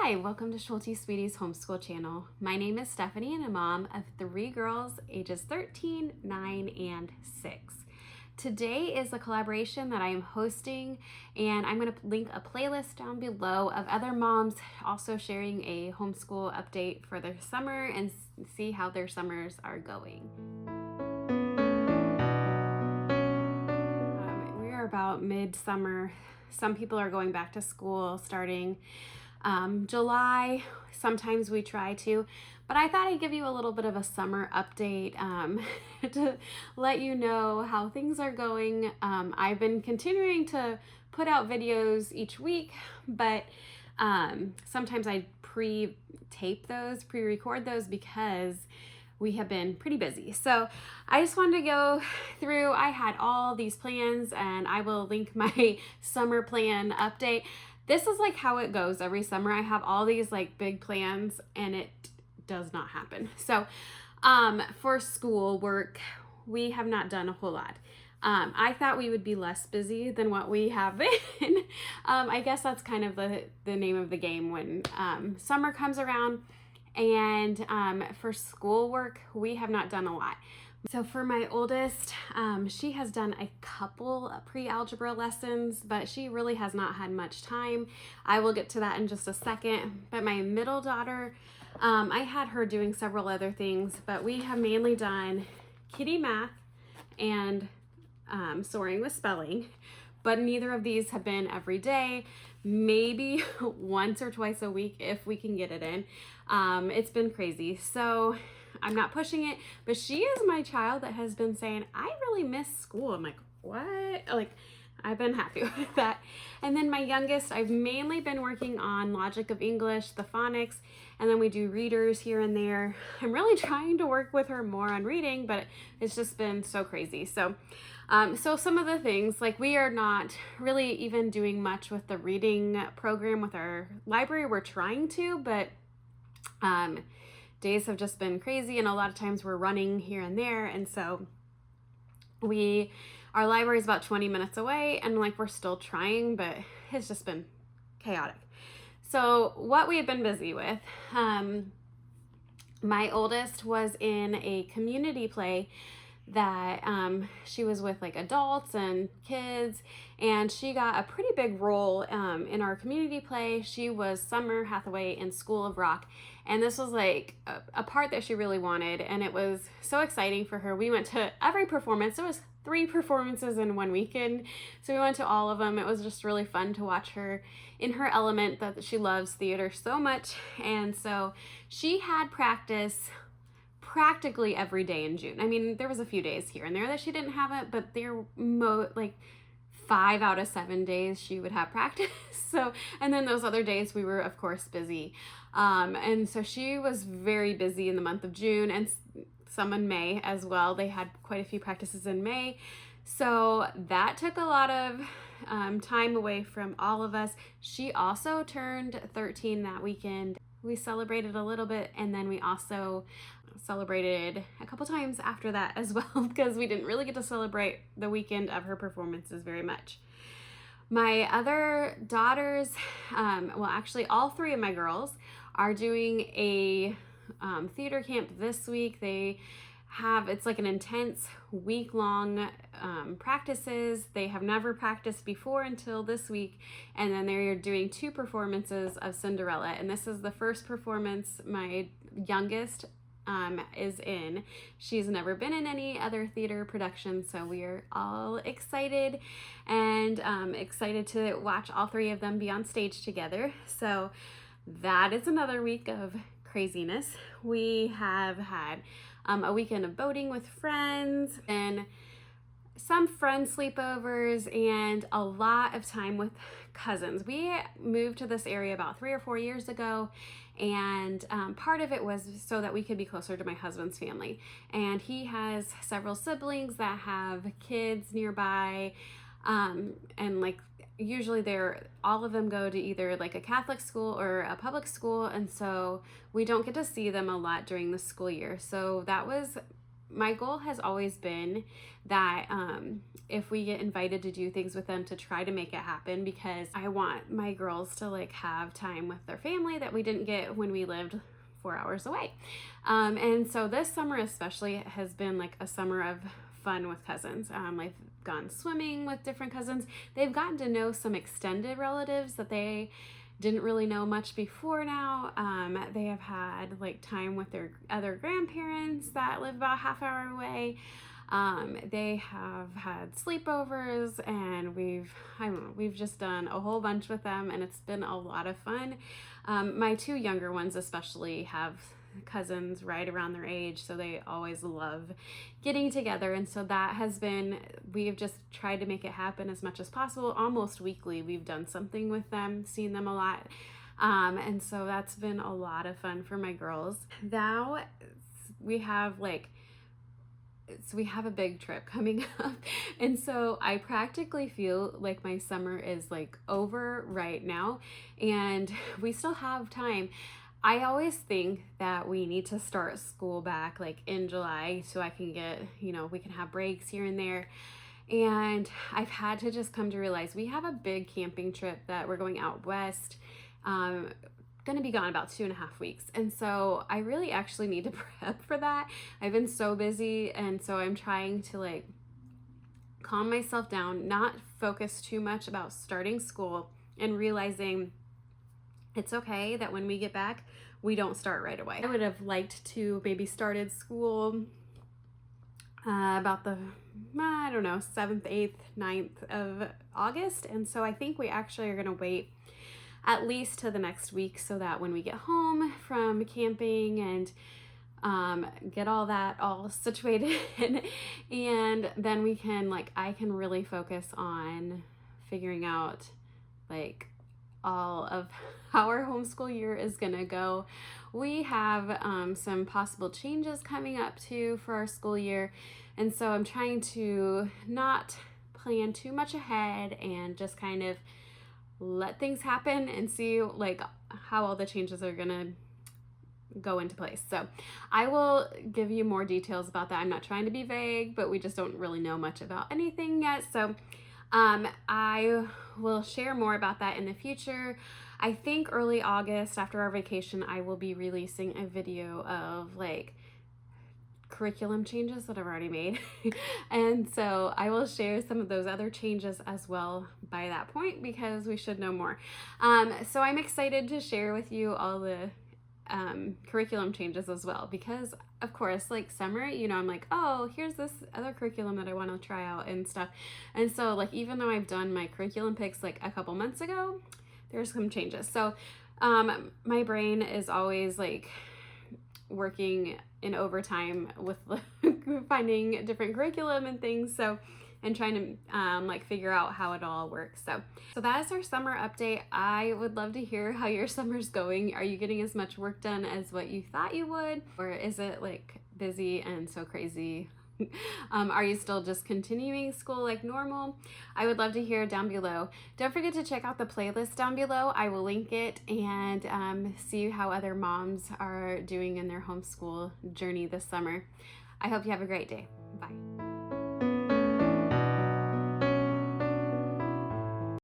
Hi, welcome to Schulte Sweetie's Homeschool channel. My name is Stephanie and I'm a mom of 3 girls ages 13, 9, and 6. Today is a collaboration that I am hosting, and I'm going to link a playlist down below of other moms also sharing a homeschool update for their summer and see how their summers are going. We are about midsummer. Some people are going back to school starting July. Sometimes we try to, but I thought I'd give you a little bit of a summer update to let you know how things are going. I've been continuing to put out videos each week, but sometimes I pre-record those because we have been pretty busy. So I just wanted to go through, I had all these plans, and I will link my summer plan update. This is like how it goes every summer. I have all these like big plans and it does not happen. So for school work, we have not done a whole lot. I thought we would be less busy than what we have been. I guess that's kind of the name of the game when summer comes around. And for school work, we have not done a lot. So for my oldest, she has done a couple of pre-algebra lessons, but she really has not had much time. I will get to that in just a second. But my middle daughter, I had her doing several other things, but we have mainly done kitty math and soaring with spelling. But neither of these have been every day, maybe once or twice a week if we can get it in. It's been crazy. So I'm not pushing it, but she is my child that has been saying, I really miss school. I'm like, what? Like, I've been happy with that. And then my youngest, I've mainly been working on logic of English, the phonics, and then we do readers here and there. I'm really trying to work with her more on reading, but it's just been so crazy. So some of the things, like we are not really even doing much with the reading program with our library. We're trying to, but days have just been crazy, and a lot of times we're running here and there, and so our library is about 20 minutes away, and like we're still trying, but it's just been chaotic. So what we have been busy with, my oldest was in a community play that she was with like adults and kids, and she got a pretty big role in our community play. She was Summer Hathaway in School of Rock, and this was like a part that she really wanted, and it was so exciting for her. We went to every performance. There was 3 performances in one weekend, so we went to all of them. It was just really fun to watch her in her element, that she loves theater so much. And so she had practice practically every day in June. I mean, there was a few days here and there that she didn't have it, but like 5 out of 7 days she would have practice. So, and then those other days we were of course busy. And so she was very busy in the month of June and some in May as well. They had quite a few practices in May. So that took a lot of time away from all of us. She also turned 13 that weekend. We celebrated a little bit, and then we also celebrated a couple times after that as well, because we didn't really get to celebrate the weekend of her performances very much. My other daughters, well actually all 3 of my girls are doing a theater camp this week. It's like an intense week-long practices. They have never practiced before until this week, and then they're doing 2 performances of Cinderella, and this is the first performance my youngest is in. She's never been in any other theater production, so we are all excited and excited to watch all 3 of them be on stage together. So that is another week of craziness. We have had a weekend of boating with friends and some friend sleepovers and a lot of time with cousins. We moved to this area about 3 or 4 years ago, and part of it was so that we could be closer to my husband's family. And he has several siblings that have kids nearby, and like usually all of them go to either like a Catholic school or a public school, and so we don't get to see them a lot during the school year. So that was my goal has always been that if we get invited to do things with them, to try to make it happen, because I want my girls to like have time with their family that we didn't get when we lived 4 hours away. And so this summer especially has been like a summer of fun with cousins. I've gone swimming with different cousins. They've gotten to know some extended relatives that they didn't really know much before now. They have had like time with their other grandparents that live about half hour away. They have had sleepovers, and we've just done a whole bunch with them, and it's been a lot of fun. My 2 younger ones especially have cousins right around their age, so they always love getting together, and so we've just tried to make it happen as much as possible. Almost weekly we've done something with them, seen them a lot, and so that's been a lot of fun for my girls. Now we have a big trip coming up, and so I practically feel like my summer is like over right now, and we still have time. I always think that we need to start school back like in July, so I can get, we can have breaks here and there. And I've had to just come to realize we have a big camping trip that we're going out west, going to be gone about 2.5 weeks. And so I really actually need to prep for that. I've been so busy, and so I'm trying to like calm myself down, not focus too much about starting school, and realizing it's okay that when we get back, we don't start right away. I would have liked to maybe started school about the, 7th, 8th, 9th of August. And so I think we actually are going to wait at least to the next week, so that when we get home from camping and get all that all situated and then we can I can really focus on figuring out all of how our homeschool year is gonna go. We have some possible changes coming up too for our school year, and so I'm trying to not plan too much ahead and just kind of let things happen and see how all the changes are gonna go into place. So I will give you more details about that. I'm not trying to be vague, but we just don't really know much about anything yet. So I will share more about that in the future. I think early August, after our vacation, I will be releasing a video of curriculum changes that I've already made. And so I will share some of those other changes as well by that point, because we should know more. So I'm excited to share with you all the curriculum changes as well, because of course summer, I'm oh, here's this other curriculum that I want to try out and stuff. And so even though I've done my curriculum picks a couple months ago, there's some changes. So my brain is always working in overtime with finding different curriculum and things, and trying to figure out how it all works. So that is our summer update. I would love to hear how your summer's going. Are you getting as much work done as what you thought you would, or is it busy and so crazy? Are you still just continuing school like normal? I would love to hear down below. Don't forget to check out the playlist down below. I will link it, and see how other moms are doing in their homeschool journey this summer. I hope you have a great day. Bye.